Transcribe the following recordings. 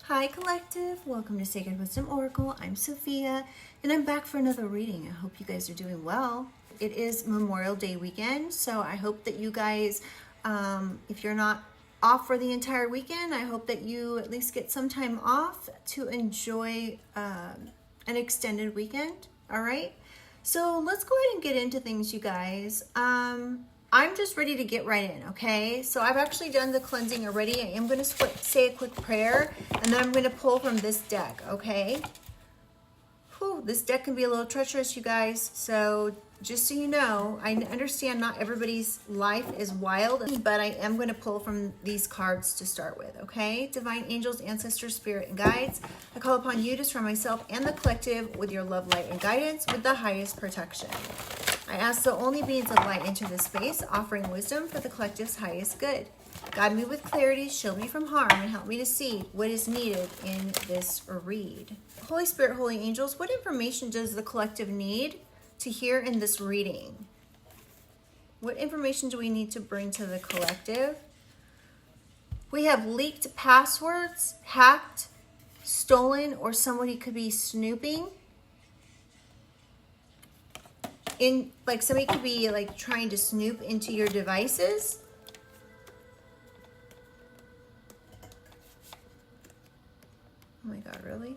Hi Collective, welcome to Sacred Wisdom Oracle. I'm Sophia and I'm back for another reading. I hope you guys are doing well. It is Memorial Day weekend, so I hope that you guys, if you're not off for the entire weekend, I hope that you at least get some time off to enjoy an extended weekend. All right, so let's go ahead and get into things, you guys. I'm just ready to get right in, okay? So I've actually done the cleansing already. I am going to say a quick prayer, and then I'm going to pull from this deck, okay? Whew, this deck can be a little treacherous, you guys. So just so you know, I understand not everybody's life is wild, but I am going to pull from these cards to start with, okay? Divine angels, ancestors, spirit, and guides, I call upon you to surround myself and the collective with your love, light, and guidance with the highest protection. I ask the only beings of light enter this space, offering wisdom for the collective's highest good. Guide me with clarity, shield me from harm, and help me to see what is needed in this read. Holy Spirit, holy angels, what information does the collective need to hear in this reading? What information do we need to bring to the collective? We have leaked passwords, hacked, stolen, or somebody could be snooping. Like somebody could be like trying to snoop into your devices. Oh my God, really?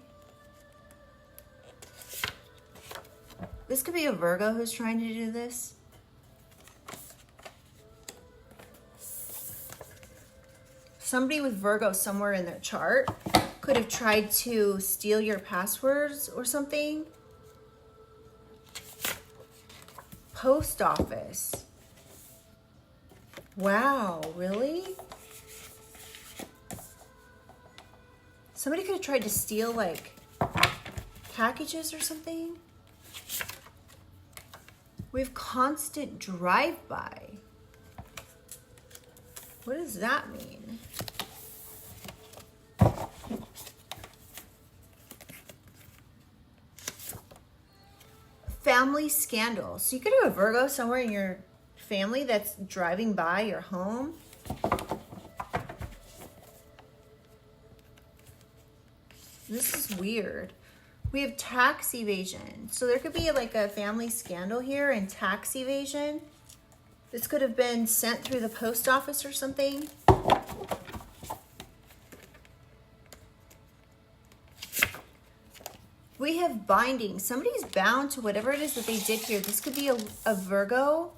This could be a Virgo who's trying to do this. Somebody with Virgo somewhere in their chart could have tried to steal your passwords or something. Post office. Wow, really? Somebody could have tried to steal like packages or something. We have constant drive-by. What does that mean? Family scandal. So you could have a Virgo somewhere in your family that's driving by your home. This is weird. We have tax evasion. So there could be like a family scandal here and tax evasion. This could have been sent through the post office or something. We have binding. Somebody's bound to whatever it is that they did here. This could be a Virgo.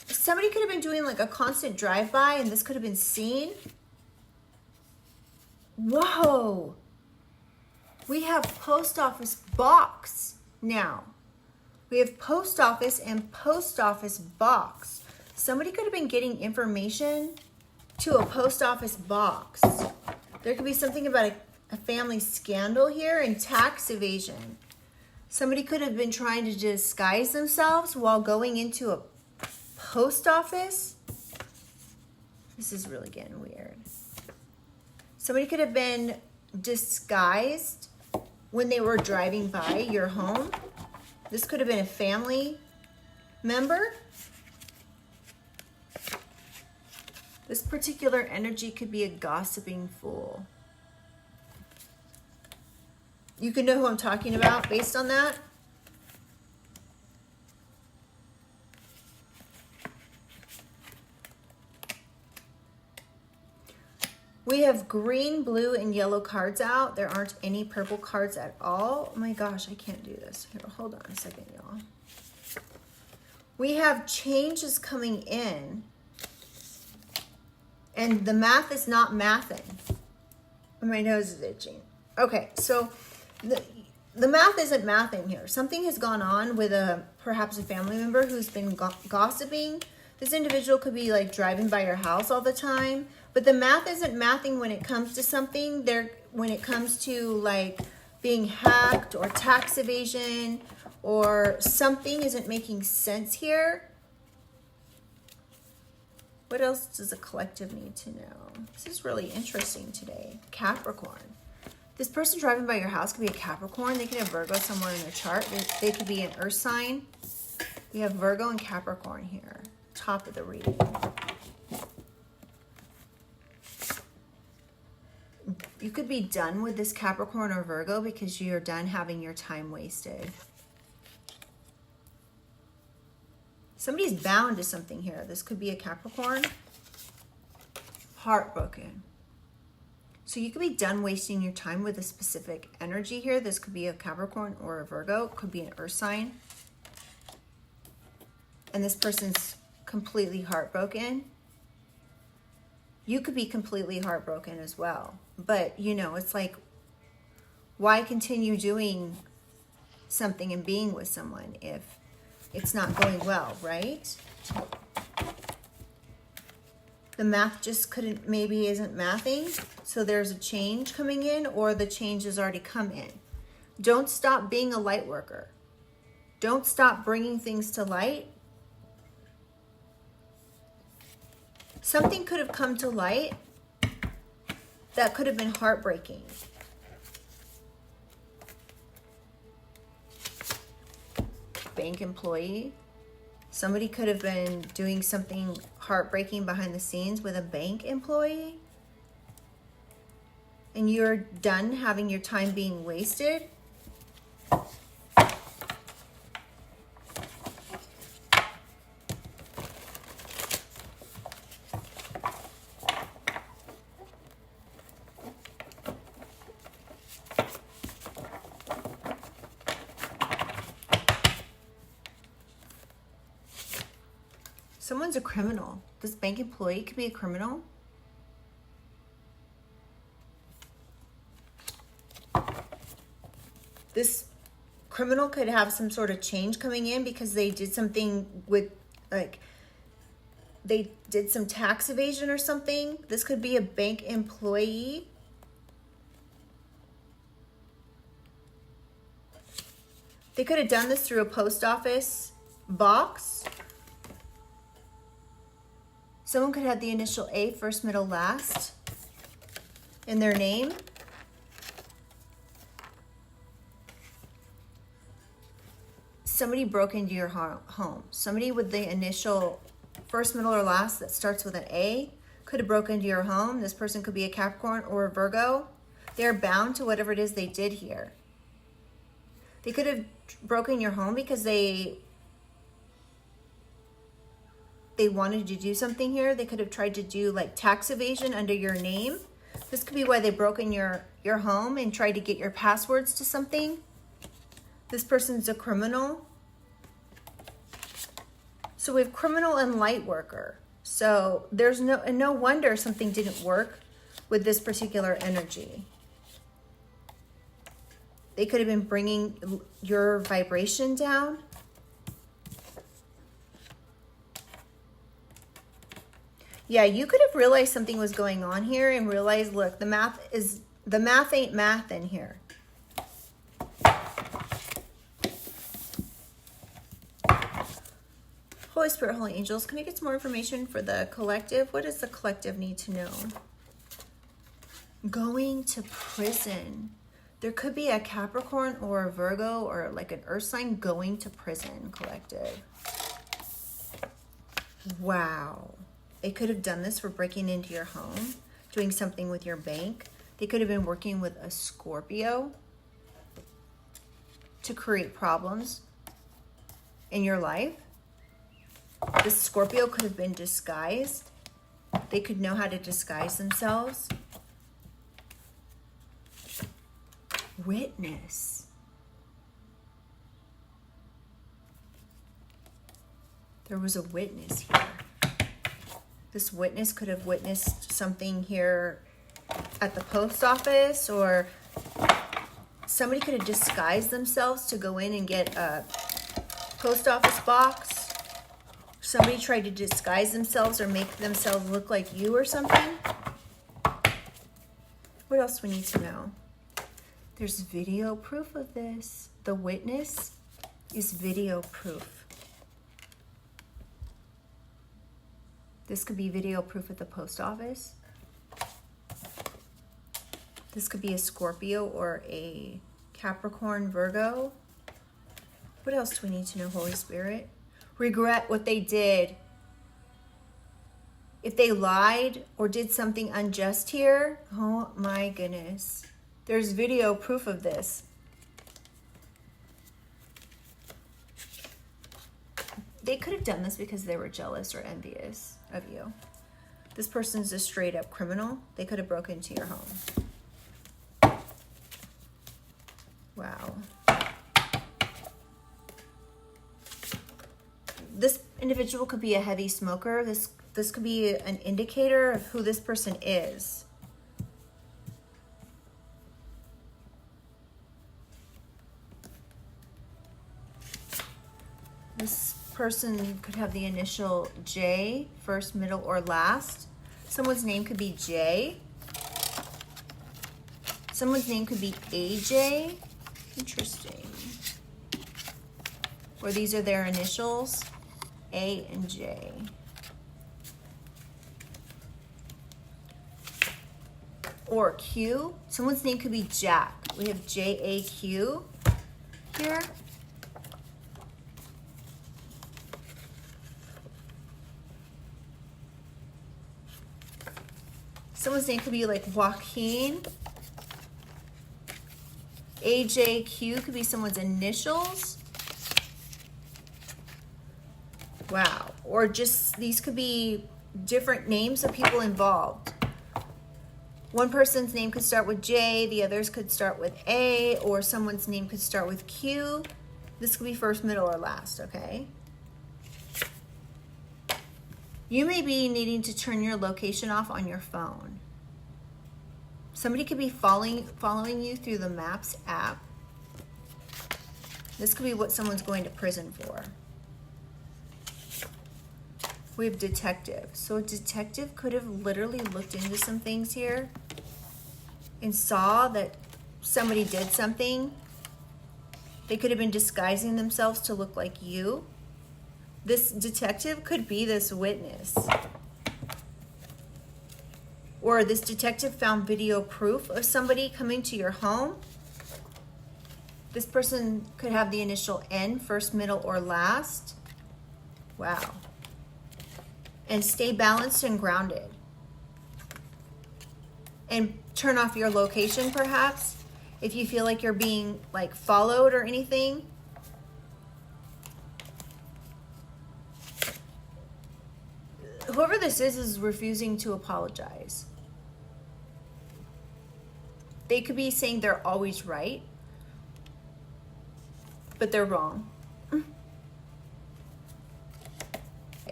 Somebody could have been doing like a constant drive-by and this could have been seen. Whoa. We have post office box now. We have post office and post office box. Somebody could have been getting information to a post office box. There could be something about a family scandal here and tax evasion. Somebody could have been trying to disguise themselves while going into a post office. This is really getting weird. Somebody could have been disguised when they were driving by your home. This could have been a family member. This particular energy could be a gossiping fool. You can know who I'm talking about based on that. We have green, blue, and yellow cards out. There aren't any purple cards at all. Oh my gosh, I can't do this. Here, hold on a second, y'all. We have changes coming in. And the math is not mathing. My nose is itching. Okay, so the math isn't mathing here. Something has gone on with perhaps a family member who's been gossiping. This individual could be like driving by your house all the time, but the math isn't mathing when it comes to something. When it comes to like being hacked or tax evasion or something isn't making sense here. What else does the collective need to know? This is really interesting today. Capricorn. This person driving by your house could be a Capricorn. They could have Virgo somewhere in their chart. They could be an earth sign. We have Virgo and Capricorn here. Top of the reading. could be done with this Capricorn or Virgo because you're done having your time wasted. Somebody's bound to something here. This could be a Capricorn. Heartbroken. So you could be done wasting your time with a specific energy here. This could be a Capricorn or a Virgo. It could be an earth sign. And this person's completely heartbroken. You could be completely heartbroken as well. But, you know, it's like, why continue doing something and being with someone if it's not going well, right? The math just couldn't, maybe isn't mathing. So there's a change coming in, or the change has already come in. Don't stop being a light worker. Don't stop bringing things to light. Something could have come to light that could have been heartbreaking. Bank employee. Somebody could have been doing something heartbreaking behind the scenes with a bank employee. And you're done having your time being wasted. Someone's a criminal. This bank employee could be a criminal. This criminal could have some sort of change coming in because they did something with, like, they did some tax evasion or something. This could be a bank employee. They could have done this through a post office box. Someone could have the initial A, first, middle, last in their name. Somebody broke into your home. Somebody with the initial first, middle, or last that starts with an A could have broken into your home. This person could be a Capricorn or a Virgo. They're bound to whatever it is they did here. They could have broken your home because they wanted to do something here. They could have tried to do like tax evasion under your name. This could be why they broke in your home and tried to get your passwords to something. This person's a criminal. So we have criminal and light worker. So there's no wonder something didn't work with this particular energy. They could have been bringing your vibration down. Yeah, you could have realized something was going on here and realized, look, the math ain't math in here. Holy Spirit, Holy Angels, can I get some more information for the collective? What does the collective need to know? Going to prison. There could be a Capricorn or a Virgo or like an earth sign going to prison, collective. Wow. They could have done this for breaking into your home, doing something with your bank. They could have been working with a Scorpio to create problems in your life. This Scorpio could have been disguised. They could know how to disguise themselves. Witness. There was a witness here. This witness could have witnessed something here at the post office, or somebody could have disguised themselves to go in and get a post office box. Somebody tried to disguise themselves or make themselves look like you or something. What else do we need to know? There's video proof of this. The witness is video proof. This could be video proof at the post office. This could be a Scorpio or a Capricorn, Virgo. What else do we need to know, Holy Spirit? Regret what they did. If they lied or did something unjust here, oh my goodness. There's video proof of this. They could have done this because they were jealous or envious of you. This person's a straight up criminal. They could have broken into your home. Wow. This individual could be a heavy smoker. This could be an indicator of who this person is. This person could have the initial J, first, middle, or last. Someone's name could be J. Someone's name could be AJ. Interesting. Or these are their initials, A and J. Or Q. Someone's name could be Jack. We have JAQ here. Someone's name could be like Joaquin. AJQ could be someone's initials. Wow. Or just these could be different names of people involved. One person's name could start with J, the others could start with A, or someone's name could start with Q. This could be first, middle, or last, okay? You may be needing to turn your location off on your phone. Somebody could be following you through the Maps app. This could be what someone's going to prison for. We have detective. So a detective could have literally looked into some things here and saw that somebody did something. They could have been disguising themselves to look like you. This detective could be this witness. Or this detective found video proof of somebody coming to your home. This person could have the initial N, first, middle, or last. Wow. And stay balanced and grounded. And turn off your location perhaps if you feel like you're being like followed or anything. Whoever this is refusing to apologize. They could be saying they're always right, but they're wrong.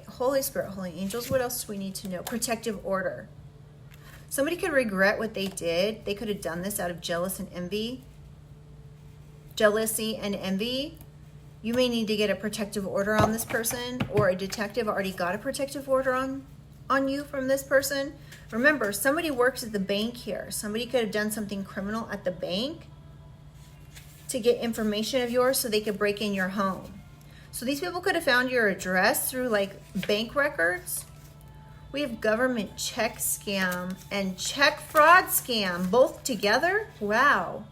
Holy Spirit, Holy Angels, what else do we need to know? Protective order. Somebody could regret what they did. They could have done this out of jealousy and envy. You may need to get a protective order on this person, or a detective already got a protective order on you from this person. Remember, somebody works at the bank here. Somebody could have done something criminal at the bank to get information of yours so they could break in your home. So these people could have found your address through like bank records. We have government check scam and check fraud scam both together. Wow.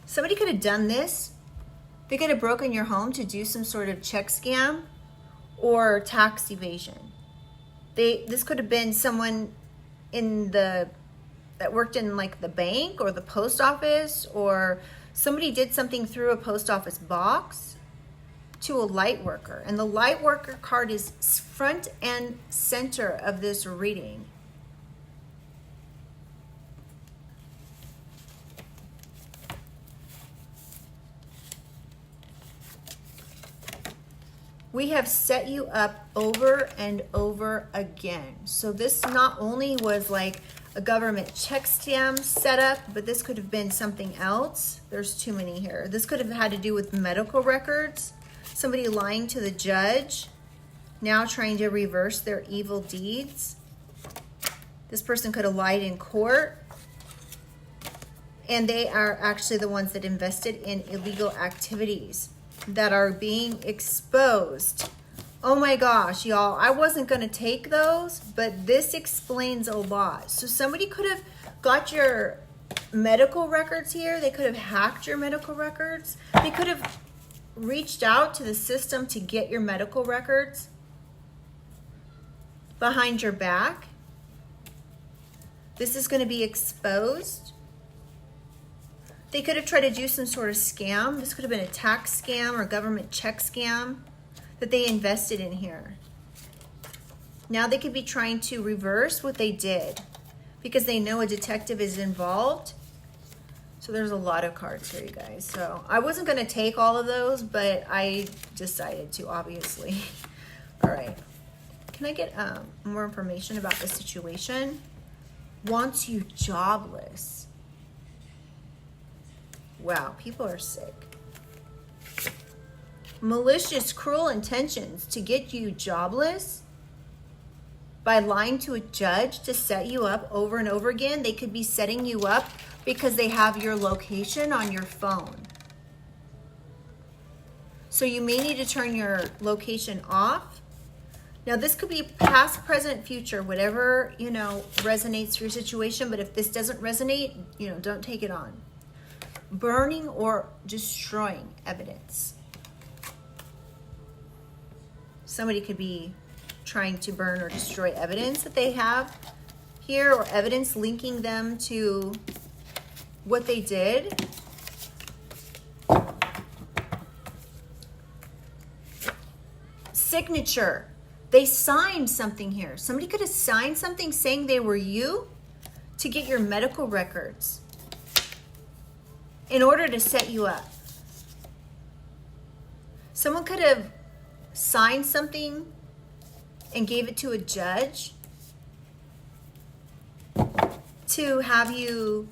Somebody could have done this. They could have broken your home to do some sort of check scam or tax evasion. This could have been someone that worked in like the bank or the post office, or somebody did something through a post office box to a light worker. And the light worker card is front and center of this reading. We have set you up over and over again. So this not only was like a government check scam setup, but this could have been something else. There's too many here. This could have had to do with medical records. Somebody lying to the judge, now trying to reverse their evil deeds. This person could have lied in court. And they are actually the ones that invested in illegal activities that are being exposed. Oh my gosh, y'all, I wasn't going to take those, but this explains a lot. So somebody could have got your medical records here. They could have hacked your medical records. They could have reached out to the system to get your medical records behind your back. This is going to be exposed. They could have tried to do some sort of scam. This could have been a tax scam or government check scam that they invested in here. Now they could be trying to reverse what they did because they know a detective is involved. So there's a lot of cards here, you guys. So I wasn't going to take all of those, but I decided to, obviously. All right. Can I get more information about the situation? Wants you jobless. Wow, people are sick. Malicious, cruel intentions to get you jobless by lying to a judge to set you up over and over again. They could be setting you up because they have your location on your phone. So you may need to turn your location off. Now this could be past, present, future, whatever, you know, resonates for your situation. But if this doesn't resonate, you know, don't take it on. Burning or destroying evidence. Somebody could be trying to burn or destroy evidence that they have here, or evidence linking them to what they did. Signature. They signed something here. Somebody could have signed something saying they were you to get your medical records in order to set you up. Someone could have signed something and gave it to a judge to have you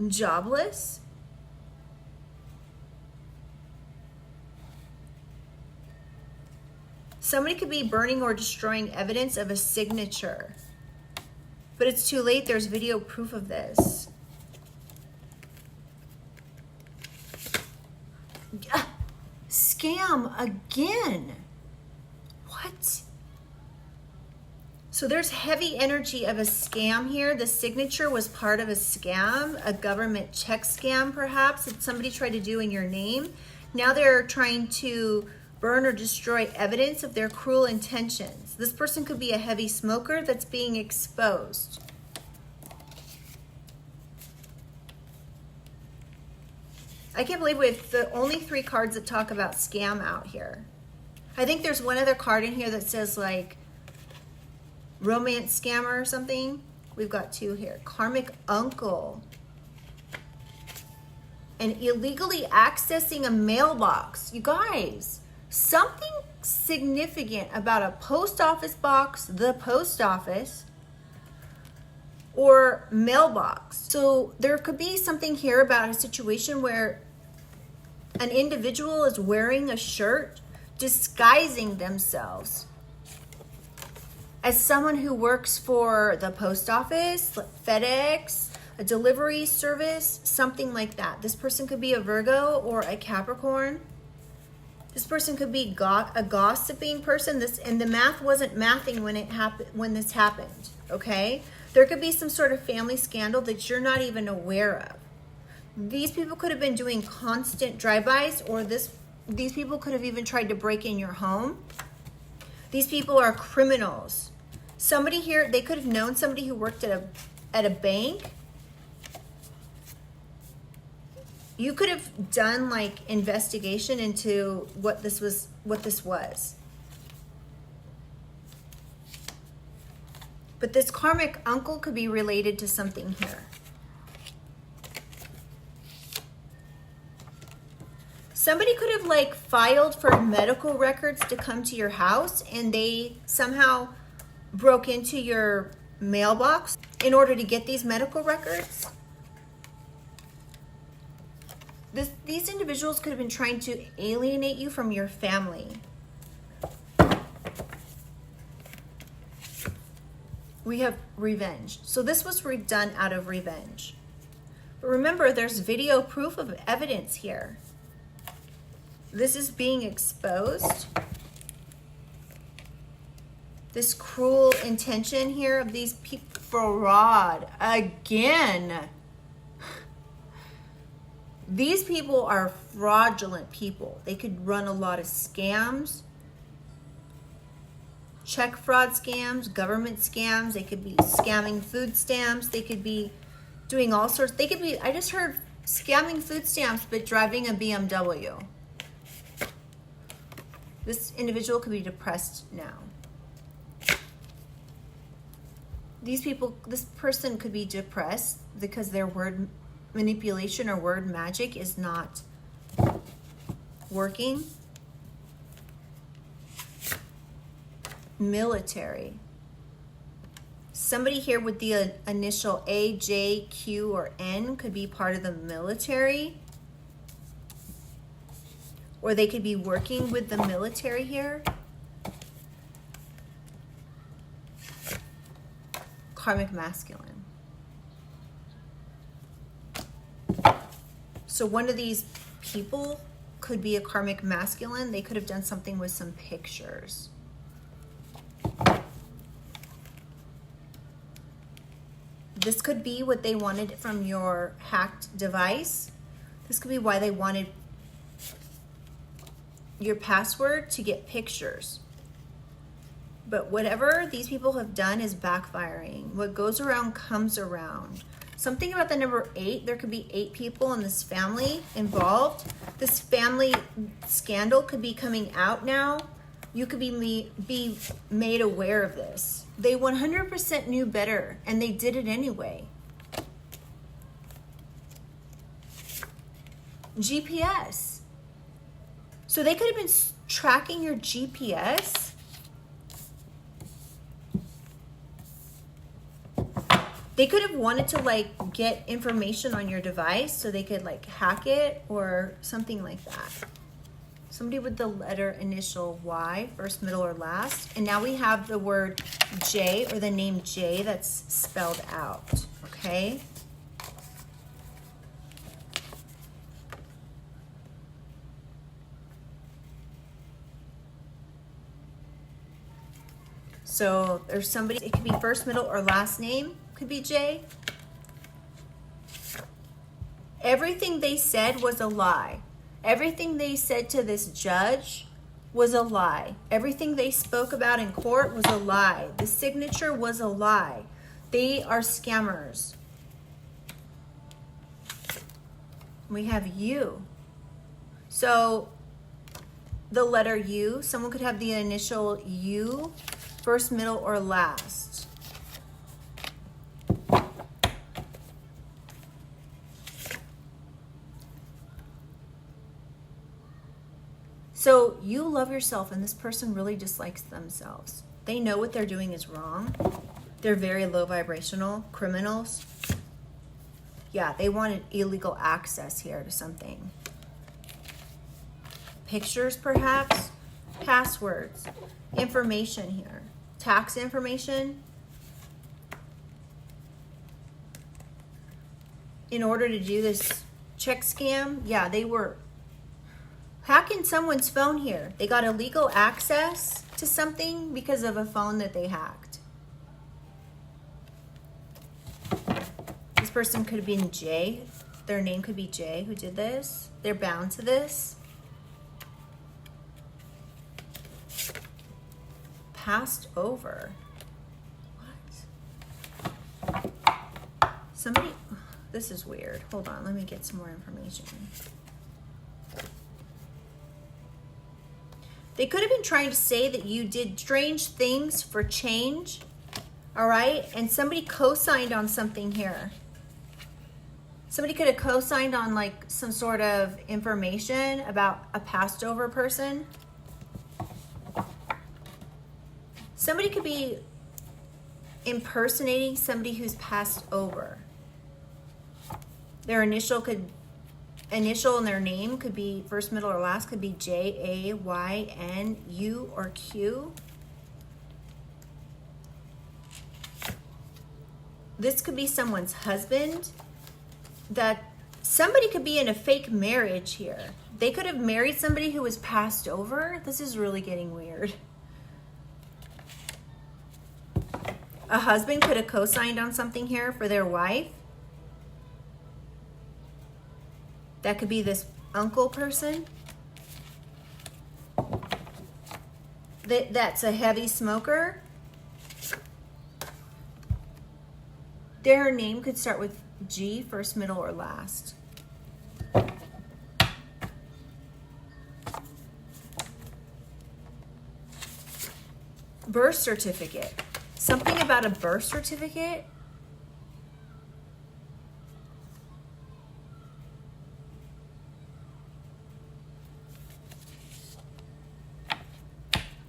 jobless. Somebody could be burning or destroying evidence of a signature, but it's too late. There's video proof of this. Scam again. What? So there's heavy energy of a scam here. The signature was part of a scam, a government check scam perhaps that somebody tried to do in your name. Now they're trying to burn or destroy evidence of their cruel intentions. This person could be a heavy smoker that's being exposed. I can't believe we have the only 3 cards that talk about scam out here. I think there's one other card in here that says like romance scammer or something. We've got 2 here. Karmic uncle. And illegally accessing a mailbox. You guys, something significant about a post office box, the post office, or mailbox. So there could be something here about a situation where an individual is wearing a shirt disguising themselves as someone who works for the post office, FedEx, a delivery service, something like that. This person could be a Virgo or a Capricorn. This person could be a gossiping person. And the math wasn't mathing when this happened, okay? There could be some sort of family scandal that you're not even aware of. These people could have been doing constant drive-bys, or these people could have even tried to break in your home. These people are criminals. Somebody here, they could have known somebody who worked at a bank. You could have done like investigation into what this was. But this karmic uncle could be related to something here. Somebody could have like filed for medical records to come to your house, and they somehow broke into your mailbox in order to get these medical records. These individuals could have been trying to alienate you from your family. We have revenge. So this was done out of revenge. But remember, there's video proof of evidence here. This is being exposed. This cruel intention here of these people. Fraud again. These people are fraudulent people. They could run a lot of scams, check fraud scams, government scams. They could be scamming food stamps. They could be doing all sorts. They could be, I just heard scamming food stamps, but driving a BMW. This individual could be depressed now. These people, this person could be depressed because their word manipulation or word magic is not working. Military. Somebody here with the initial A, J, Q, or N could be part of the military. Or they could be working with the military here. Karmic masculine. So one of these people could be a karmic masculine. They could have done something with some pictures. This could be what they wanted from your hacked device. This could be why they wanted your password, to get pictures. But whatever these people have done is backfiring. What goes around comes around. Something about the number 8, there could be 8 people in this family involved. This family scandal could be coming out now. You could be made aware of this. They 100% knew better, and they did it anyway. GPS. So they could have been tracking your GPS. They could have wanted to like get information on your device so they could like hack it or something like that. Somebody with the letter initial Y, first, middle, or last. And now we have the word J, or the name J, that's spelled out, okay? So there's somebody, it could be first, middle, or last name, could be J. Everything they said was a lie. Everything they said to this judge was a lie. Everything they spoke about in court was a lie. The signature was a lie. They are scammers. We have U. So the letter U, someone could have the initial U, first, middle, or last. So you love yourself, and this person really dislikes themselves. They know what they're doing is wrong. They're very low vibrational criminals. Yeah, they wanted illegal access here to something. Pictures, perhaps. Passwords. Information here. Tax information. In order to do this check scam, yeah, they were hacking someone's phone here. They got illegal access to something because of a phone that they hacked. This person could have been Jay. Their name could be Jay who did this. They're bound to this. Passed over. What? Somebody, this is weird. Hold on, let me get some more information. They could have been trying to say that you did strange things for change, all right? And somebody co-signed on something here. Somebody could have co-signed on like some sort of information about a passed over person. Somebody could be impersonating somebody who's passed over. Their initial and their name could be first, middle, or last, could be J, A, Y, N, U, or Q. This could be someone's husband. That somebody could be in a fake marriage here. They could have married somebody who was passed over. This is really getting weird. A husband could have co-signed on something here for their wife. That could be this uncle person. That's a heavy smoker. Their name could start with G, first, middle, or last. Birth certificate. Something about a birth certificate.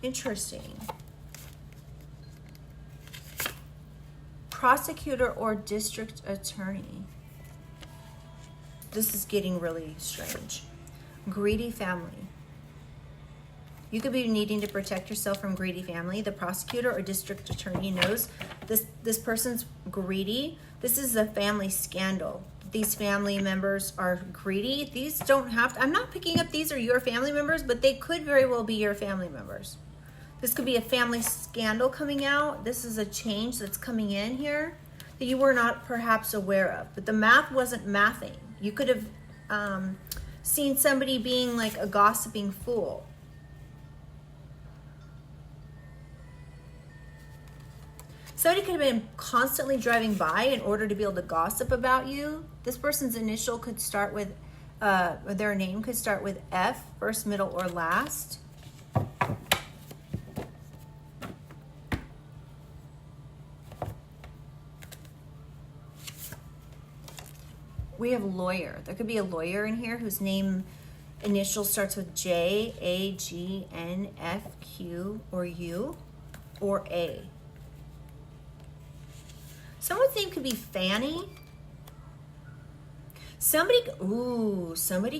Interesting. Prosecutor or district attorney. This is getting really strange. Greedy family. You could be needing to protect yourself from greedy family. The prosecutor or district attorney knows this person's greedy. This is a family scandal. These family members are greedy. These don't have to, I'm not picking up these are your family members, but they could very well be your family members. This could be a family scandal coming out. This is a change that's coming in here that you were not perhaps aware of. But the math wasn't mathing. You could have seen somebody being like a gossiping fool. Somebody could have been constantly driving by in order to be able to gossip about you. This person's initial could start with, their name could start with F, first, middle, or last. We have lawyer. There could be a lawyer in here whose name initial starts with J, A, G, N, F, Q, or U, or A. Someone's name could be Fanny. Somebody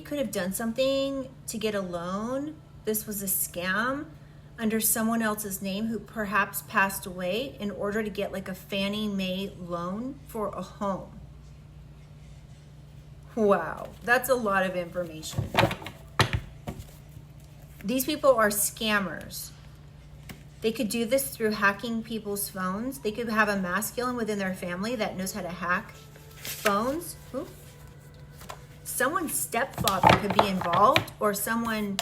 could have done something to get a loan. This was a scam under someone else's name who perhaps passed away in order to get like a Fannie Mae loan for a home. Wow, that's a lot of information. These people are scammers. They could do this through hacking people's phones. They could have a masculine within their family that knows how to hack phones. Ooh. Someone's stepfather could be involved, or someone,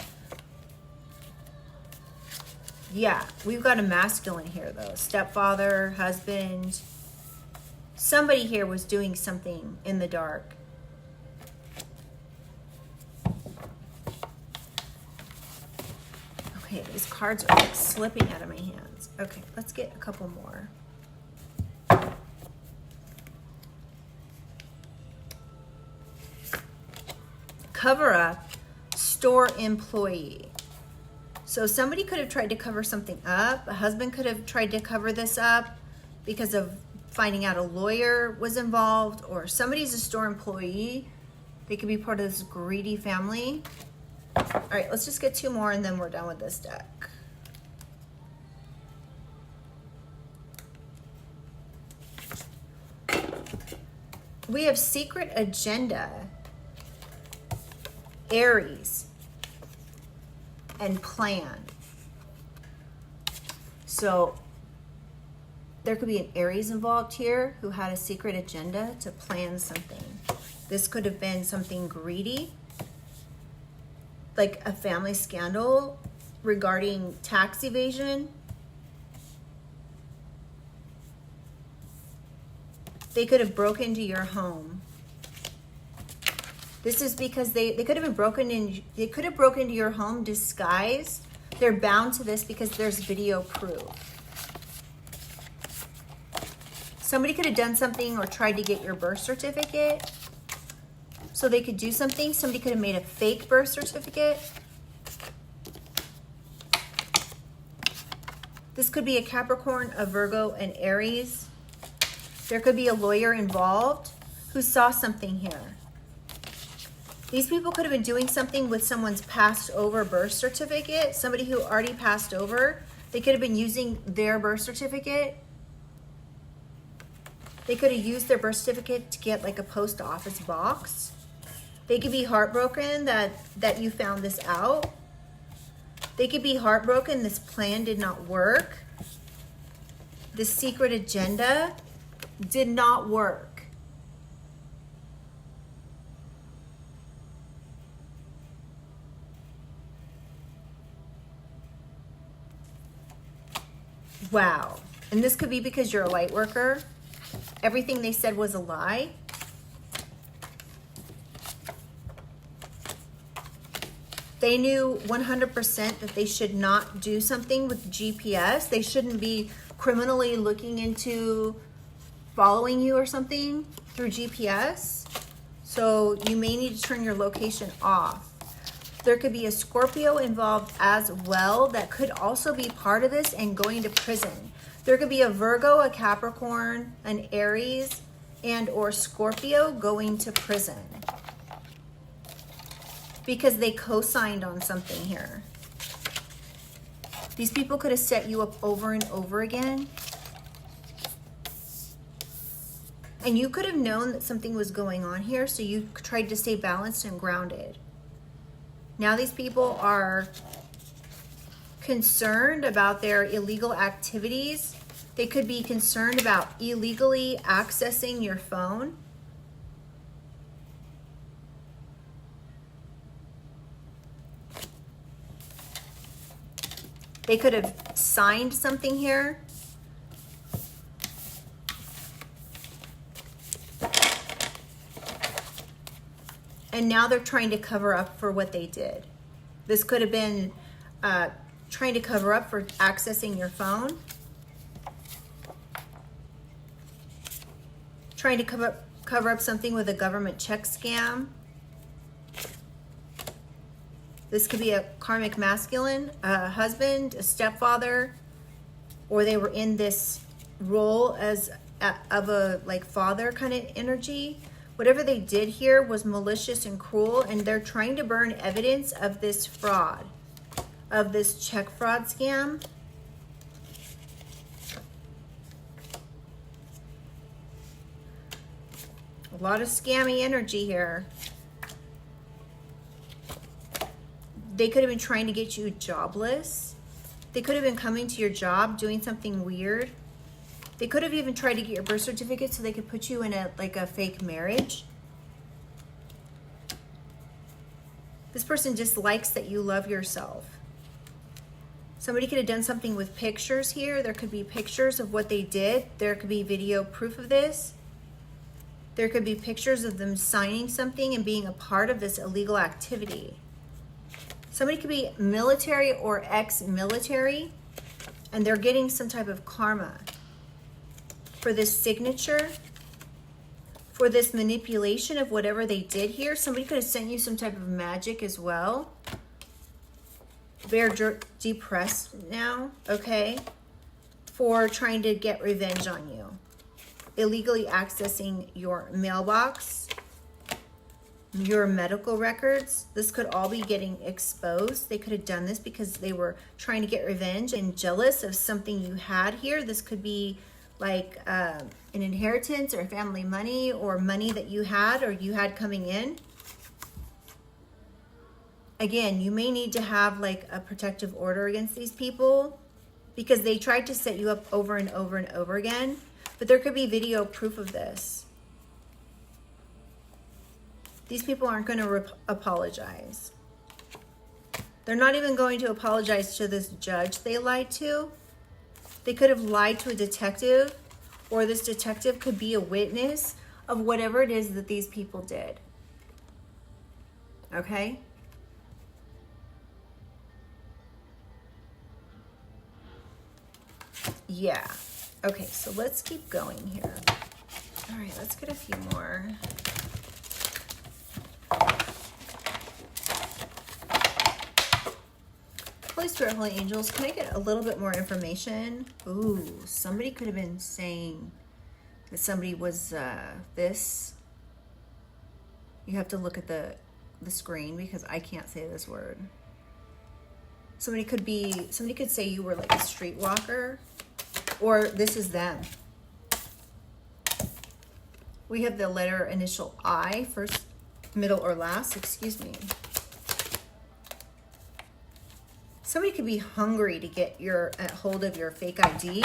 yeah, we've got a masculine here though. Stepfather, husband. Somebody here was doing something in the dark. Okay, these cards are like slipping out of my hands. Okay, let's get a couple more. Cover up, store employee. So somebody could have tried to cover something up. A husband could have tried to cover this up because of finding out a lawyer was involved, or somebody's a store employee. They could be part of this greedy family. All right, let's just get two more and then we're done with this deck. We have secret agenda, Aries, and plan. So there could be an Aries involved here who had a secret agenda to plan something. This could have been something greedy, like a family scandal regarding tax evasion. They could have broken into your home. This is because they could have been broken in. They could have broken into your home disguised. They're bound to this because there's video proof. Somebody could have done something or tried to get your birth certificate so they could do something. Somebody could have made a fake birth certificate. This could be a Capricorn, a Virgo, an Aries. There could be a lawyer involved who saw something here. These people could have been doing something with someone's passed over birth certificate. Somebody who already passed over. They could have been using their birth certificate. They could have used their birth certificate to get like a post office box. They could be heartbroken that you found this out. They could be heartbroken this plan did not work. This secret agenda did not work. Wow. And this could be because you're a light worker. Everything they said was a lie. They knew 100% that they should not do something with GPS. They shouldn't be criminally looking into following you or something through GPS. So you may need to turn your location off. There could be a Scorpio involved as well that could also be part of this and going to prison. There could be a Virgo, a Capricorn, an Aries, and or Scorpio going to prison because they co-signed on something here. These people could have set you up over and over again. And you could have known that something was going on here, so you tried to stay balanced and grounded. Now these people are concerned about their illegal activities. They could be concerned about illegally accessing your phone. They could have signed something here. And now they're trying to cover up for what they did. This could have been trying to cover up for accessing your phone. Trying to cover up something with a government check scam. This could be a karmic masculine, a husband, a stepfather, or they were in this role as of a like father kind of energy. Whatever they did here was malicious and cruel, and they're trying to burn evidence of this fraud, of this check fraud scam. A lot of scammy energy here. They could have been trying to get you jobless. They could have been coming to your job doing something weird. They could have even tried to get your birth certificate so they could put you in a fake marriage. This person just likes that you love yourself. Somebody could have done something with pictures here. There could be pictures of what they did. There could be video proof of this. There could be pictures of them signing something and being a part of this illegal activity. Somebody could be military or ex-military, and they're getting some type of karma for this signature, for this manipulation of whatever they did here. Somebody could have sent you some type of magic as well. They're depressed now, okay, for trying to get revenge on you. Illegally accessing your mailbox, your medical records. This could all be getting exposed. They could have done this because they were trying to get revenge and jealous of something you had here. This could be like an inheritance or family money or money that you had or you had coming in. Again, you may need to have like a protective order against these people because they tried to set you up over and over and over again. But there could be video proof of this. These people aren't going to apologize. They're not even going to apologize to this judge they lied to. They could have lied to a detective, or this detective could be a witness of whatever it is that these people did. Okay? Yeah. Okay, so let's keep going here. All right, let's get a few more. Holy Spirit, Holy Angels, can I get a little bit more information? Ooh, somebody could have been saying that somebody was this. You have to look at the screen because I can't say this word. Somebody could say you were like a streetwalker, or this is them. We have the letter initial I, first, middle, or last, excuse me. Somebody could be hungry to get a hold of your fake ID,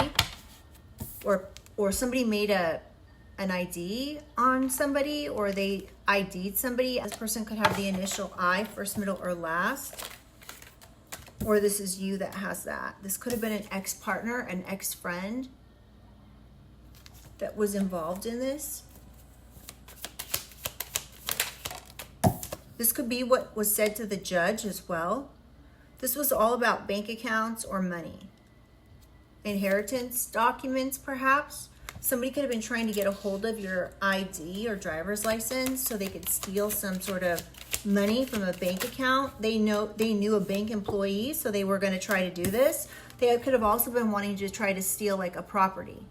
or somebody made an ID on somebody, or they ID'd somebody. This person could have the initial I, first, middle, or last. Or this is you that has that. This could have been an ex-partner, an ex-friend that was involved in this. This could be what was said to the judge as well. This was all about bank accounts or money. Inheritance documents, perhaps. Somebody could have been trying to get a hold of your ID or driver's license so they could steal some sort of money from a bank account. They knew a bank employee, so they were going to try to do this. They could have also been wanting to try to steal like a property.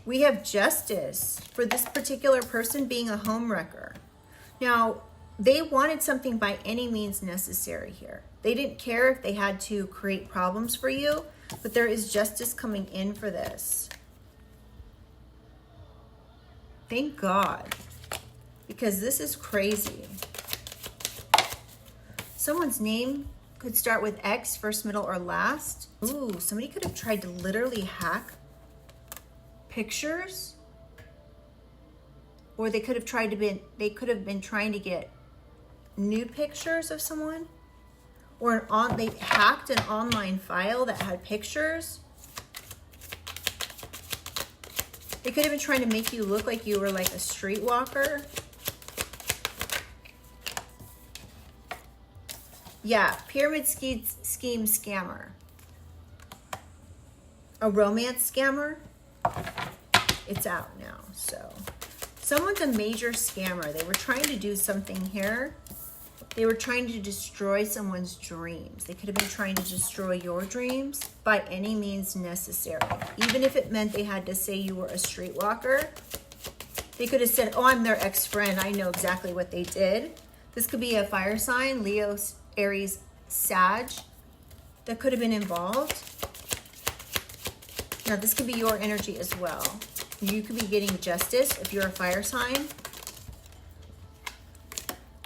We have justice for this particular person being a home wrecker. Now, they wanted something by any means necessary here. They didn't care if they had to create problems for you, but there is justice coming in for this. Thank God, because this is crazy. Someone's name could start with X, first, middle, or last. Ooh, somebody could have tried to literally hack pictures, or they could have been trying to get nude pictures of someone, or they hacked an online file that had pictures. They could have been trying to make you look like you were like a streetwalker. Yeah, pyramid scheme scammer. A romance scammer. It's out now. So someone's a major scammer. They were trying to do something here. They were trying to destroy someone's dreams. They could have been trying to destroy your dreams by any means necessary. Even if it meant they had to say you were a streetwalker. They could have said, oh, I'm their ex-friend. I know exactly what they did. This could be a fire sign, Leo, Aries, Sag, that could have been involved. Now, this could be your energy as well. You could be getting justice if you're a fire sign.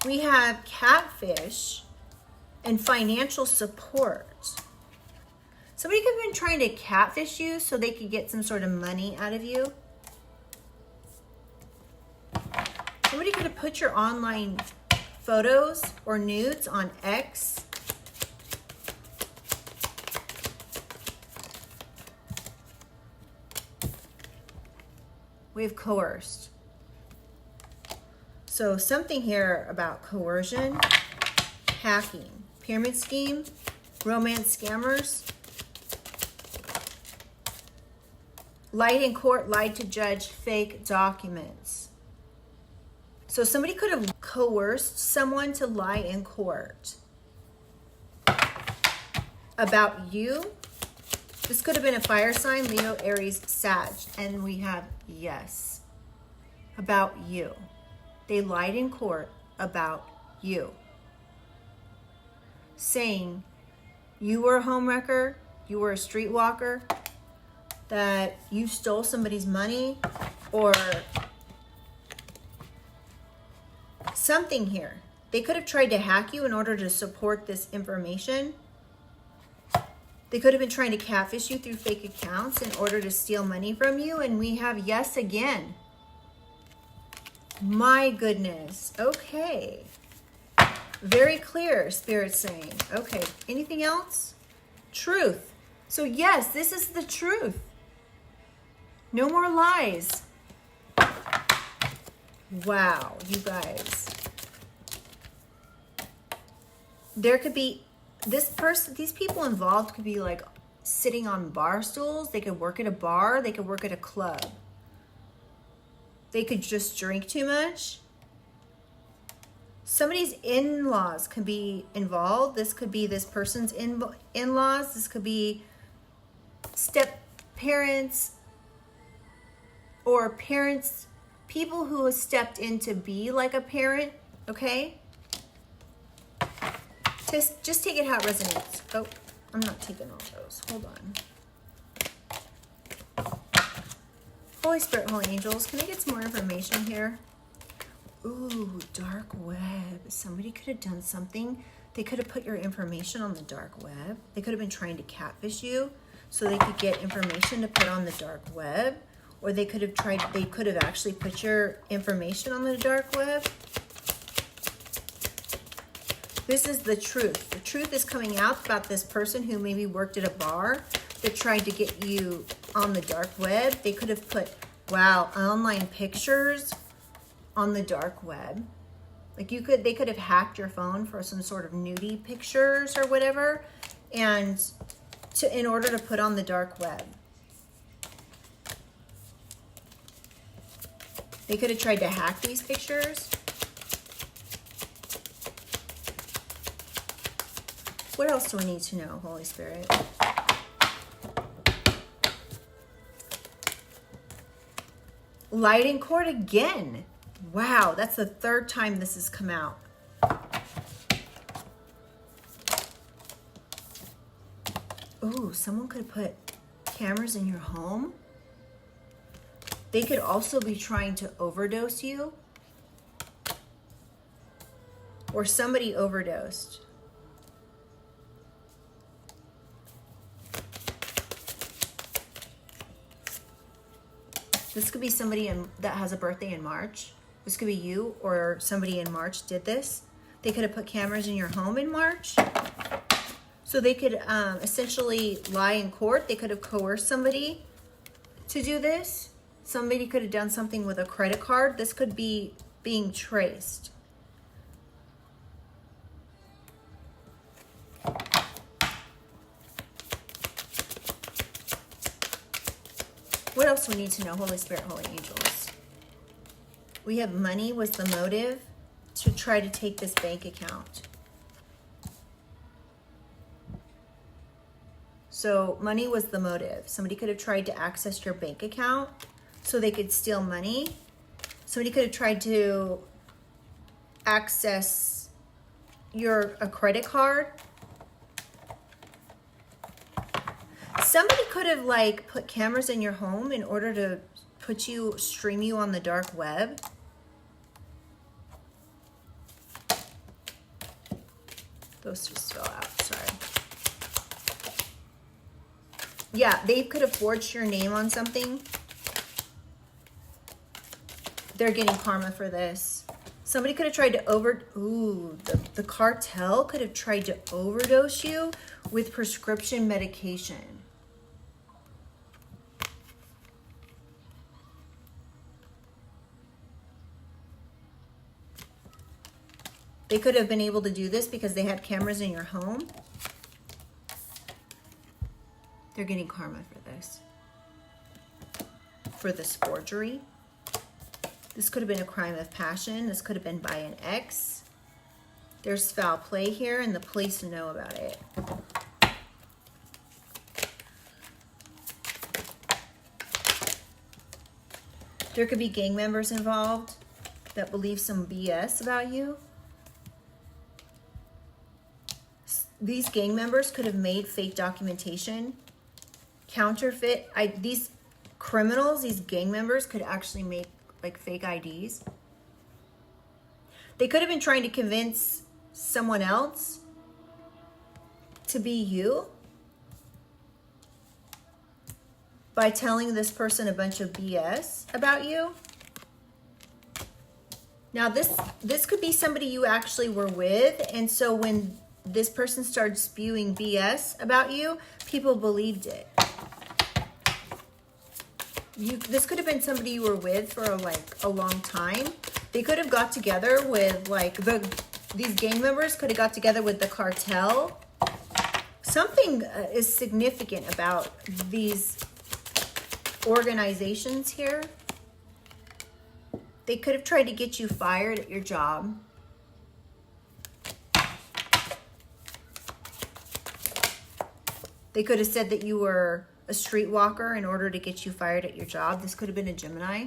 We have catfish and financial support. Somebody could have been trying to catfish you so they could get some sort of money out of you. Somebody could have put your online photos or nudes on X. We've coerced. So something here about coercion, hacking, pyramid scheme, romance scammers, lied in court, lied to judge, fake documents. So somebody could have coerced someone to lie in court about you. This could have been a fire sign, Leo, Aries, Sag. And we have yes, about you. They lied in court about you, saying you were a homewrecker, you were a streetwalker, that you stole somebody's money, or something here. They could have tried to hack you in order to support this information. They could have been trying to catfish you through fake accounts in order to steal money from you. And we have yes again. My goodness. Okay. Very clear, Spirit's saying. Okay. Anything else? Truth. So yes, this is the truth. No more lies. Wow, you guys. There could be these people involved could be like sitting on bar stools. They could work at a bar. They could work at a club. They could just drink too much. Somebody's in-laws could be involved. This could be this person's in-laws. This could be step-parents or parents, people who have stepped in to be like a parent, okay? Just take it how it resonates. Oh, I'm not taking all those. Hold on. Holy Spirit, Holy Angels, can I get some more information here? Ooh, dark web. Somebody could have done something. They could have put your information on the dark web. They could have been trying to catfish you so they could get information to put on the dark web. or they could have actually put your information on the dark web. This is the truth. The truth is coming out about this person who maybe worked at a bar that tried to get you on the dark web. They could have put, wow, online pictures on the dark web. Like they could have hacked your phone for some sort of nudie pictures or whatever, and in order to put on the dark web. They could have tried to hack these pictures. What else do we need to know, Holy Spirit? Lied in court again. Wow, that's the third time this has come out. Ooh, someone could put cameras in your home. They could also be trying to overdose you. Or somebody overdosed. This could be somebody that has a birthday in March. This could be you, or somebody in March did this. They could have put cameras in your home in March. So they could essentially lie in court. They could have coerced somebody to do this. Somebody could have done something with a credit card. This could be being traced. What else do we need to know, Holy Spirit, Holy Angels? We have money was the motive to try to take this bank account. So money was the motive. Somebody could have tried to access your bank account so they could steal money. Somebody could have tried to access a credit card. Somebody could have like put cameras in your home in order to stream you on the dark web. Those just fell out, sorry. Yeah, they could have forged your name on something. They're getting karma for this. Somebody could have tried to the cartel could have tried to overdose you with prescription medication. They could have been able to do this because they had cameras in your home. They're getting karma for this. For this forgery. This could have been a crime of passion. This could have been by an ex. There's foul play here and the police know about it. There could be gang members involved that believe some BS about you. These gang members could have made fake documentation, counterfeit. These criminals, these gang members could actually make like fake IDs. They could have been trying to convince someone else to be you by telling this person a bunch of BS about you. Now this could be somebody you actually were with, and so when this person started spewing BS about you, people believed it. This could have been somebody you were with for like a long time. They could have got together with like these gang members could have got together with the cartel. Something is significant about these organizations here. They could have tried to get you fired at your job. They could have said that you were a streetwalker in order to get you fired at your job. This could have been a Gemini,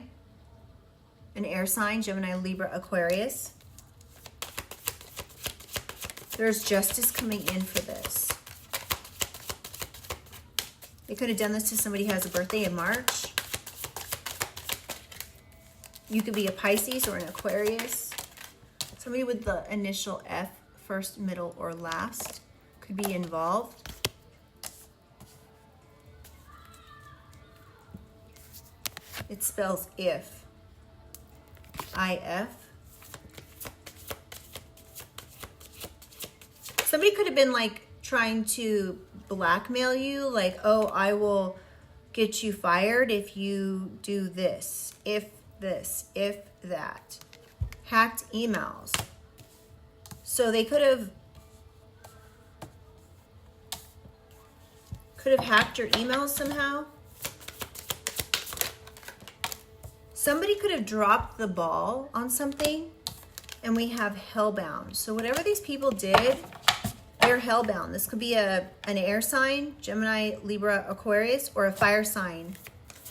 an air sign, Gemini, Libra, Aquarius. There's justice coming in for this. They could have done this to somebody who has a birthday in March. You could be a Pisces or an Aquarius. Somebody with the initial F, first, middle, or last, could be involved. It spells if. I-F. Somebody could have been like trying to blackmail you, like, oh, I will get you fired if you do this, if that. Hacked emails. So they could have hacked your emails somehow. Somebody could have dropped the ball on something, and we have hellbound. So whatever these people did, they're hellbound. This could be an air sign, Gemini, Libra, Aquarius, or a fire sign,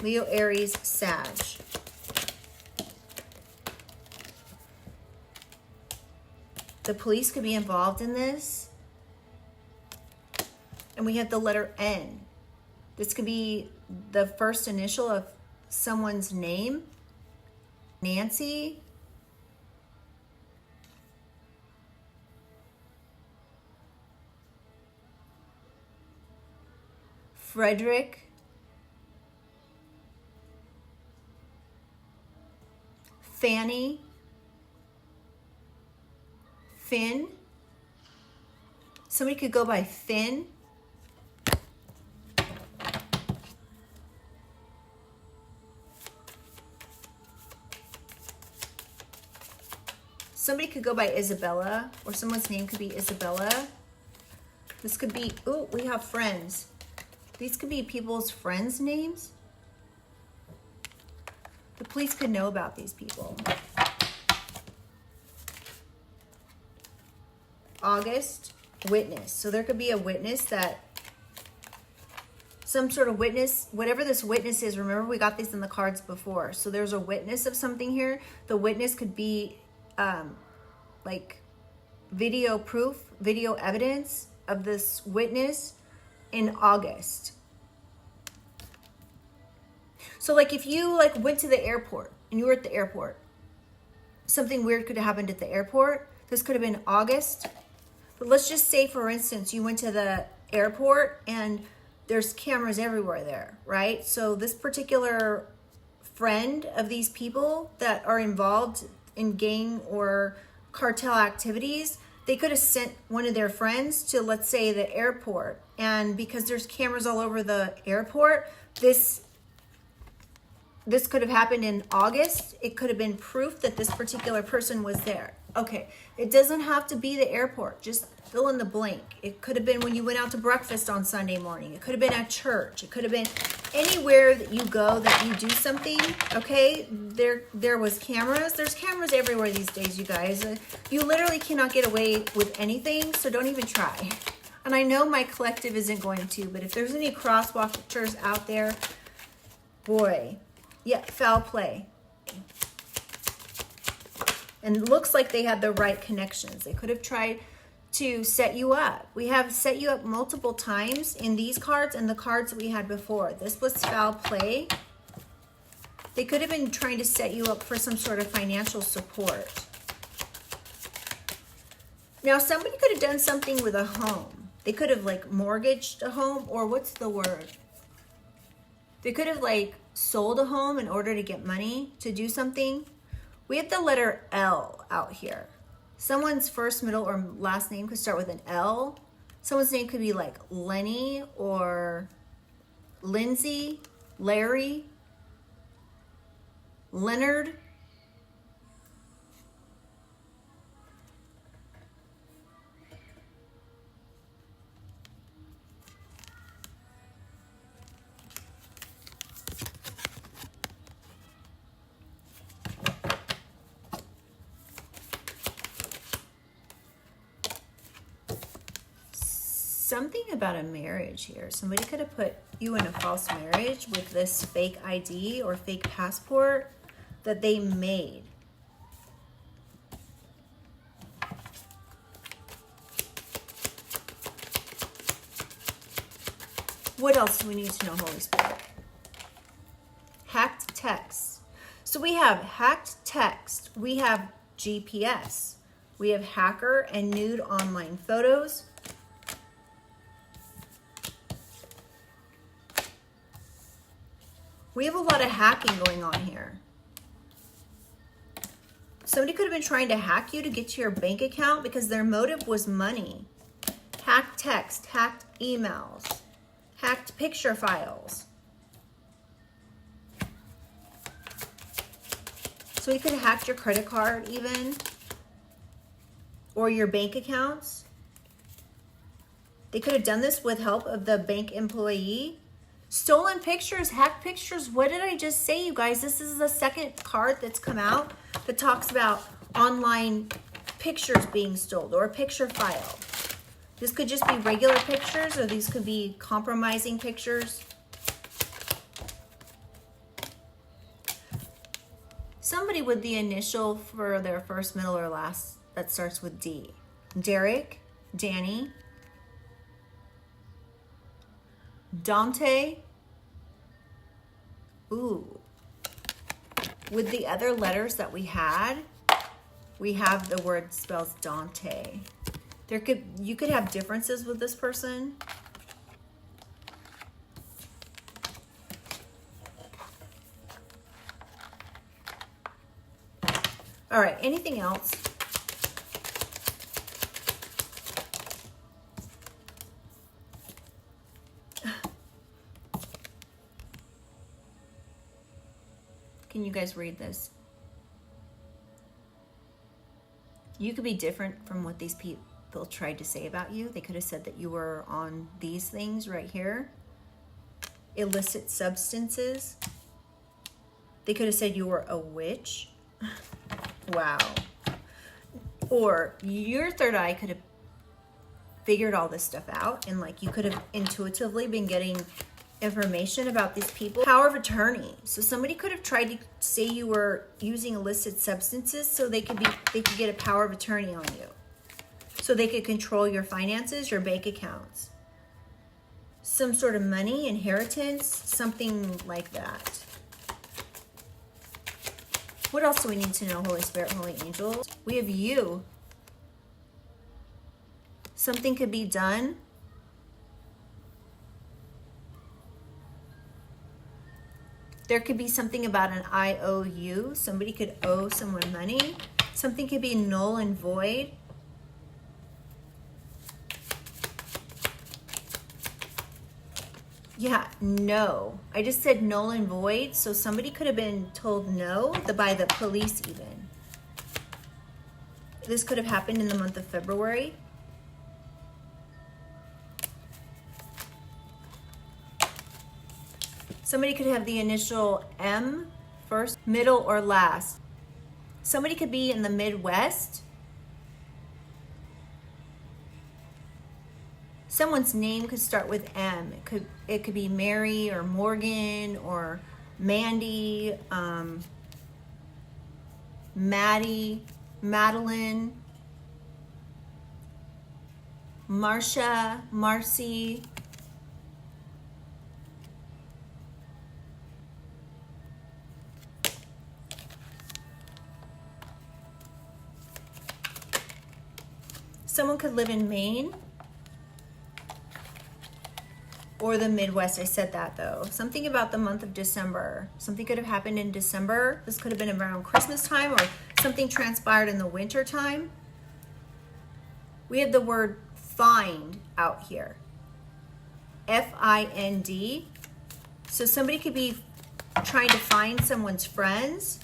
Leo, Aries, Sag. The police could be involved in this. And we have the letter N. This could be the first initial of someone's name. Nancy. Frederick. Fanny. Finn. Somebody could go by Finn. Somebody could go by Isabella, or someone's name could be Isabella. This could be, oh, we have friends. These could be people's friends' names. The police could know about these people. August, witness. So there could be a witness that, some sort of witness, whatever this witness is. Remember, we got these in the cards before. So there's a witness of something here. The witness could be like video proof, video evidence of this witness in August. So like if you like went to the airport and you were at the airport, something weird could have happened at the airport. This could have been August. But let's just say, for instance, you went to the airport and there's cameras everywhere there, right? So this particular friend of these people that are involved in gang or cartel activities, they could have sent one of their friends to, let's say, the airport. And because there's cameras all over the airport, this could have happened in August. It could have been proof that this particular person was there. Okay, it doesn't have to be the airport. Just fill in the blank. It could have been when you went out to breakfast on Sunday morning. It could have been at church. It could have been anywhere that you go that you do something. Okay, there was cameras. There's cameras everywhere these days, you guys. You literally cannot get away with anything, so don't even try. And I know my collective isn't going to, but if there's any crosswalkers out there, boy, yeah, foul play. And it looks like they had the right connections. They could have tried to set you up. We have set you up multiple times in these cards and the cards that we had before. This was foul play. They could have been trying to set you up for some sort of financial support. Now, somebody could have done something with a home. They could have like mortgaged a home, or what's the word? They could have like sold a home in order to get money to do something. We have the letter L out here. Someone's first, middle, or last name could start with an L. Someone's name could be like Lenny or Lindsay, Larry, Leonard. Something about a marriage here. Somebody could have put you in a false marriage with this fake ID or fake passport that they made. What else do we need to know, Holy Spirit? Hacked text. So we have hacked text. We have GPS. We have hacker and nude online photos. We have a lot of hacking going on here. Somebody could have been trying to hack you to get to your bank account because their motive was money. Hacked text, hacked emails, hacked picture files. So we could have hacked your credit card even, or your bank accounts. They could have done this with help of the bank employee. Stolen pictures, hacked pictures. What did I just say, you guys? This is the second card that's come out that talks about online pictures being stolen or a picture file. This could just be regular pictures, or these could be compromising pictures. Somebody with the initial for their first, middle, or last that starts with D. Derek, Danny, Dante. Ooh. With the other letters that we have the word spells Dante. You could have differences with this person. All right, anything else? Can you guys read this? You could be different from what these people tried to say about you. They could have said that you were on these things right here. Illicit substances. They could have said you were a witch. Wow. Or your third eye could have figured all this stuff out, and like you could have intuitively been getting information about these people. Power of attorney. So somebody could have tried to say you were using illicit substances so they could get a power of attorney on you. So they could control your finances, your bank accounts. Some sort of money, inheritance, something like that. What else do we need to know, Holy Spirit, Holy Angels? We have you. Something could be done. There could be something about an IOU. Somebody could owe someone money. Something could be null and void. Yeah, no. I just said null and void. So somebody could have been told no by the police even. This could have happened in the month of February. Somebody could have the initial M, first, middle, or last. Somebody could be in the Midwest. Someone's name could start with M. It could be Mary or Morgan or Mandy, Maddie, Madeline, Marcia, Marcy. Someone could live in Maine or the Midwest. I said that though. Something about the month of December. Something could have happened in December. This could have been around Christmas time, or something transpired in the winter time. We have the word find out here. F-I-N-D. So somebody could be trying to find someone's friends.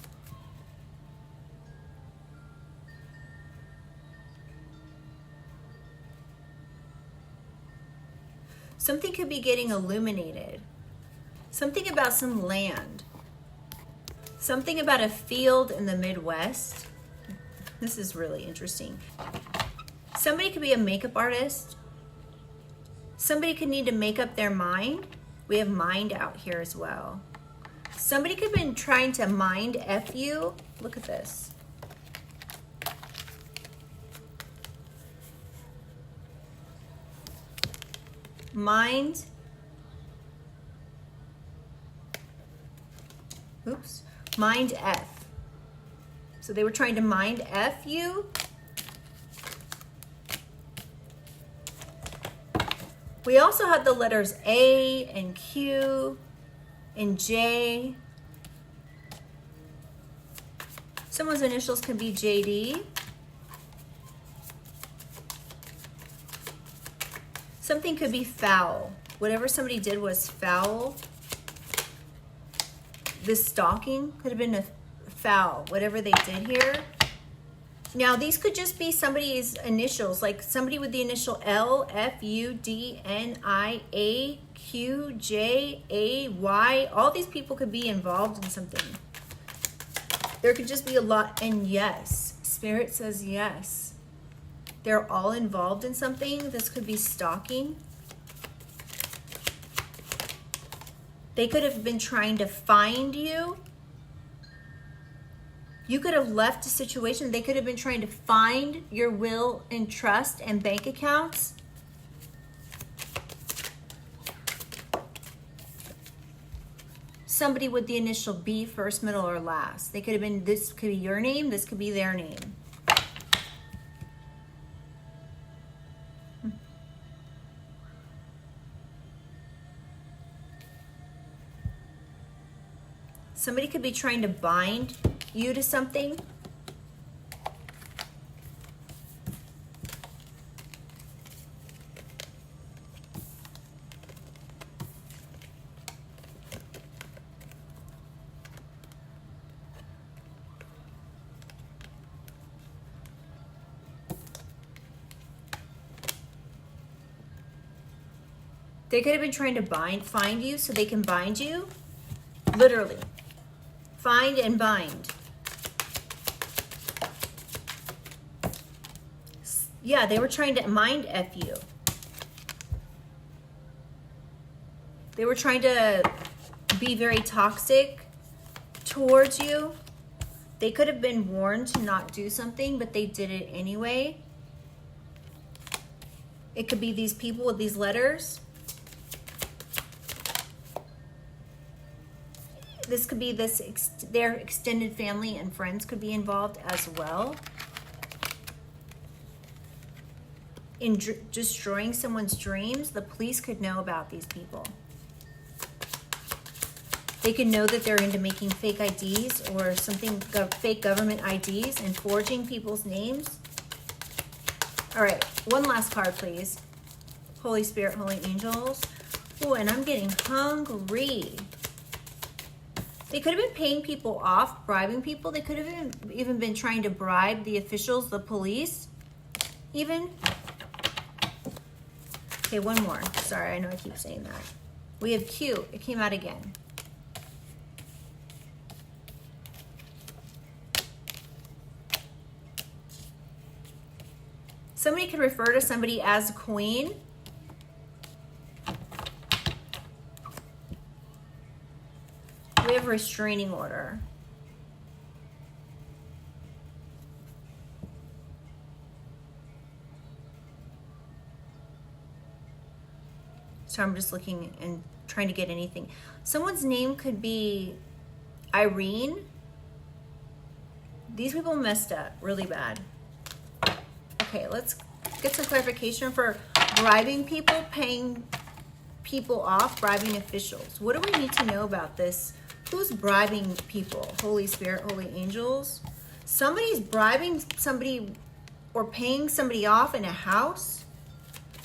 Something could be getting illuminated. Something about some land. Something about a field in the Midwest. This is really interesting. Somebody could be a makeup artist. Somebody could need to make up their mind. We have mind out here as well. Somebody could have been trying to mind F you. Look at this. Mind. Oops. Mind F. So they were trying to mind F you. We also have the letters A and Q and J. Someone's initials could be JD. Something could be foul. Whatever somebody did was foul. This stalking could have been a foul, whatever they did here. Now, these could just be somebody's initials, like somebody with the initial L, F, U, D, N, I, A, Q, J, A, Y. All these people could be involved in something. There could just be a lot. And yes, Spirit says yes. They're all involved in something. This could be stalking. They could have been trying to find you. You could have left a situation. They could have been trying to find your will and trust and bank accounts. Somebody with the initial B, first, middle, or last. They could have been, this could be your name, this could be their name. Somebody could be trying to bind you to something. They could have been trying to find you so they can bind you. Literally. Find and bind. Yeah, they were trying to mind F you. They were trying to be very toxic towards you. They could have been warned to not do something, but they did it anyway. It could be these people with these letters. This could be their extended family and friends could be involved as well in destroying someone's dreams. The police could know about these people. They could know that they're into making fake IDs or something, fake government IDs, and forging people's names. All right, one last card, please. Holy Spirit, Holy Angels. Oh, and I'm getting hungry. They could have been paying people off, bribing people. They could have even been trying to bribe the officials, the police, even. Okay, one more. Sorry, I know I keep saying that. We have Q. It came out again. Somebody could refer to somebody as a queen. We have a restraining order. So I'm just looking and trying to get anything. Someone's name could be Irene. These people messed up really bad. Okay, let's get some clarification for bribing people, paying people off, bribing officials. What do we need to know about this? Who's bribing people? Holy Spirit, Holy Angels. Somebody's bribing somebody or paying somebody off in a house.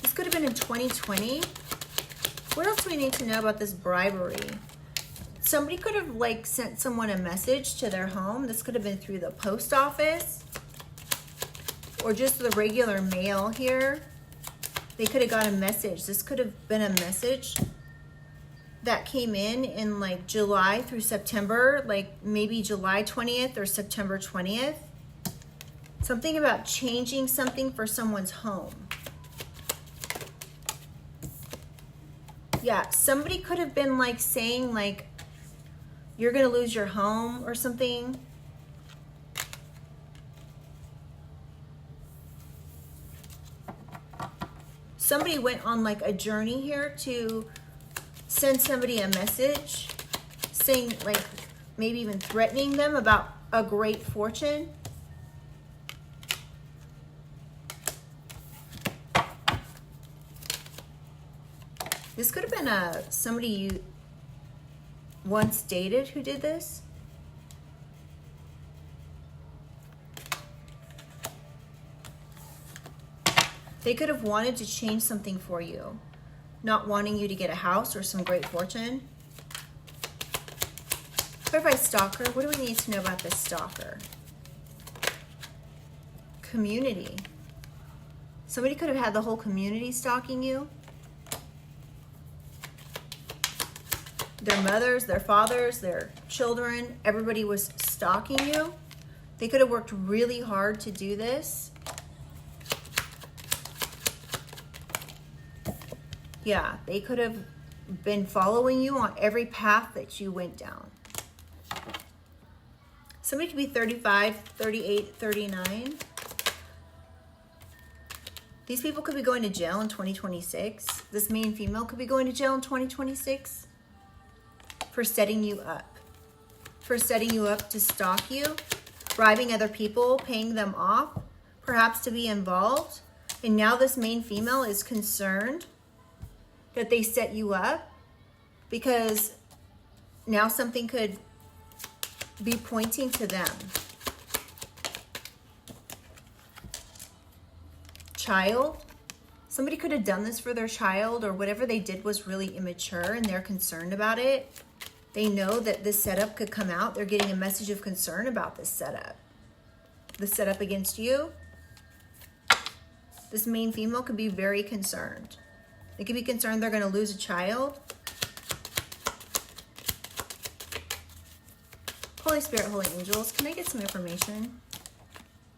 This could have been in 2020. What else do we need to know about this bribery? Somebody could have like sent someone a message to their home. This could have been through the post office or just the regular mail here. They could have got a message. This could have been a message that came in like July through September, like maybe July 20th or September 20th. Something about changing something for someone's home. Yeah, somebody could have been like saying like, you're gonna lose your home or something. Somebody went on like a journey here to send somebody a message saying like maybe even threatening them about a great fortune. This could have been somebody you once dated who did this? They could have wanted to change something for you, not wanting you to get a house or some great fortune. Clarify stalker. What do we need to know about this stalker? Community. Somebody could have had the whole community stalking you. Their mothers, their fathers, their children, everybody was stalking you. They could have worked really hard to do this. Yeah, they could have been following you on every path that you went down. Somebody could be 35, 38, 39. These people could be going to jail in 2026. This main female could be going to jail in 2026 for setting you up. For setting you up to stalk you, bribing other people, paying them off, perhaps to be involved. And now this main female is concerned that they set you up because now something could be pointing to them. Child. Somebody could have done this for their child, or whatever they did was really immature and they're concerned about it. They know that this setup could come out. They're getting a message of concern about this setup. The setup against you. This main female could be very concerned. They could be concerned they're going to lose a child. Holy Spirit, Holy Angels, can I get some information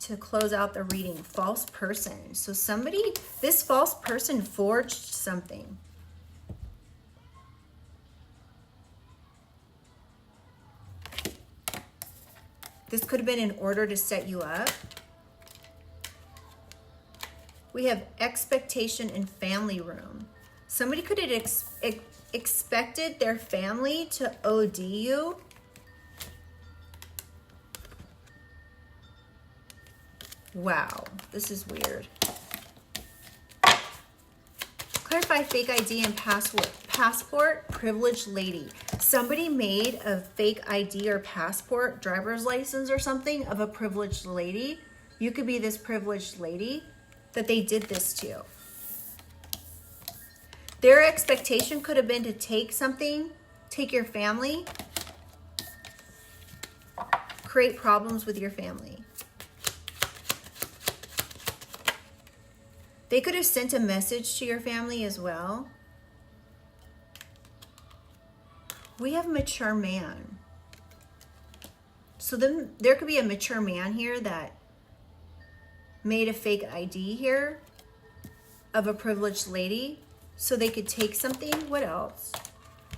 to close out the reading? False person. So somebody, this false person forged something. This could have been in order to set you up. We have expectation in family room. Somebody could have expected their family to OD you. Wow, this is weird. Clarify fake ID and passport, privileged lady. Somebody made a fake ID or passport, driver's license or something of a privileged lady. You could be this privileged lady that they did this to. Their expectation could have been to take something, take your family, create problems with your family. They could have sent a message to your family as well. We have mature man. So then there could be a mature man here that made a fake ID here of a privileged lady so they could take something. What else?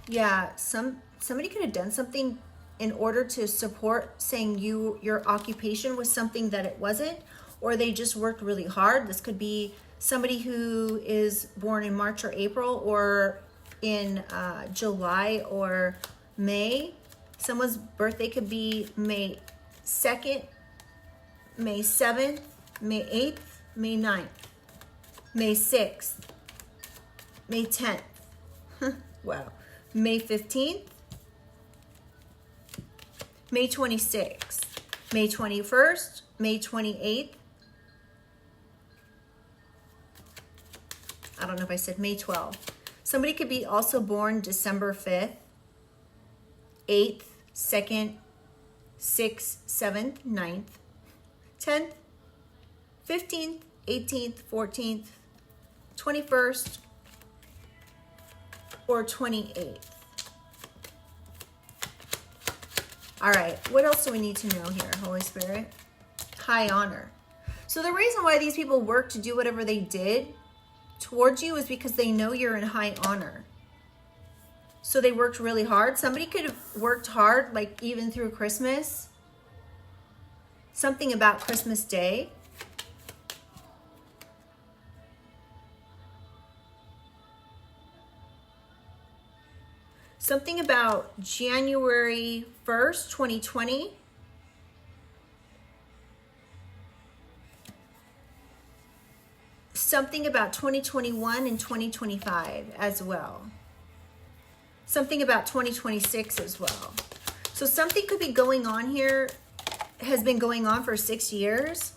Yeah, somebody could have done something in order to support saying your occupation was something that it wasn't, or they just worked really hard. This could be somebody who is born in March or April, or in July or May. Someone's birthday could be May 2nd, May 7th, May 8th, May 9th, May 6th, May 10th, wow, May 15th, May 26th, May 21st, May 28th. I don't know if I said May 12th. Somebody could be also born December 5th, 8th, 2nd, 6th, 7th, 9th, 10th, 15th, 18th, 14th, 21st, or 28th. All right, what else do we need to know here, Holy Spirit? High honor. So the reason why these people worked to do whatever they did towards you is because they know you're in high honor. So they worked really hard. Somebody could have worked hard, like even through Christmas. Something about Christmas Day. Something about January 1st, 2020. Something about 2021 and 2025 as well. something about 2026 as well. So something could be going on here, has been going on for 6 years.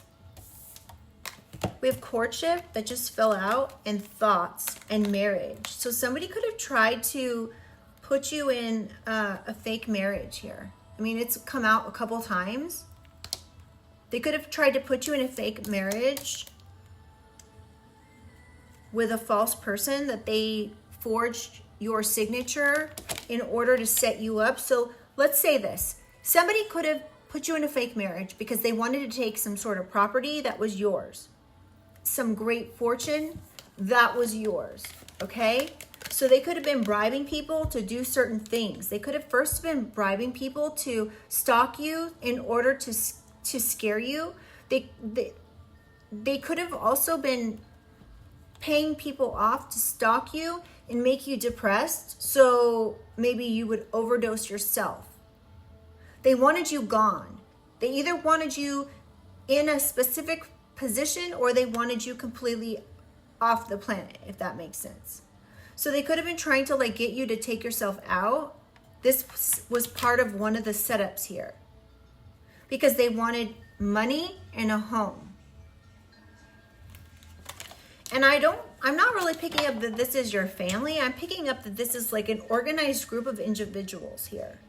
We have courtship that just fell out, and thoughts, and marriage. So somebody could have tried to put you in a fake marriage here. I mean, it's come out a couple times. They could have tried to put you in a fake marriage with a false person, that they forged your signature in order to set you up. So let's say this. Somebody could have put you in a fake marriage because they wanted to take some sort of property that was yours. Some great fortune that was yours, okay? So they could have been bribing people to do certain things. They could have first been bribing people to stalk you in order to scare you. They could have also been paying people off to stalk you and make you depressed, so maybe you would overdose yourself. They wanted you gone. They either wanted you in a specific position or they wanted you completely off the planet, if that makes sense. So they could have been trying to like get you to take yourself out. This was part of one of the setups here because they wanted money and a home. And I'm not really picking up that this is your family. I'm picking up that this is like an organized group of individuals here.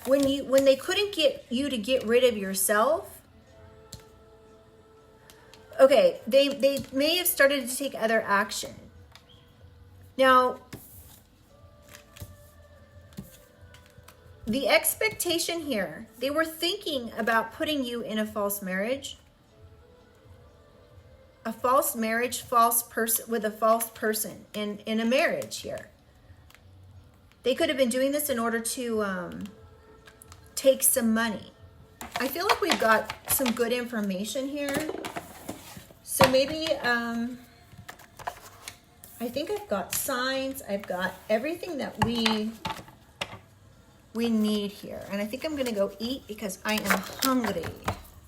When they couldn't get you to get rid of yourself, okay, they may have started to take other action. Now, the expectation here, they were thinking about putting you in a false marriage. A false marriage, false person with a false person in a marriage here. They could have been doing this in order to take some money. I feel like we've got some good information here. So maybe, I think I've got signs. I've got everything that we need here. And I think I'm going to go eat because I am hungry.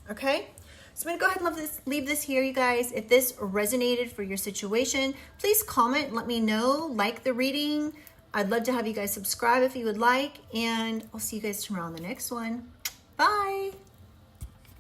Okay? So I'm going to go ahead and leave this here, you guys. If this resonated for your situation, please comment and let me know. Like the reading. I'd love to have you guys subscribe if you would like. And I'll see you guys tomorrow on the next one. Bye.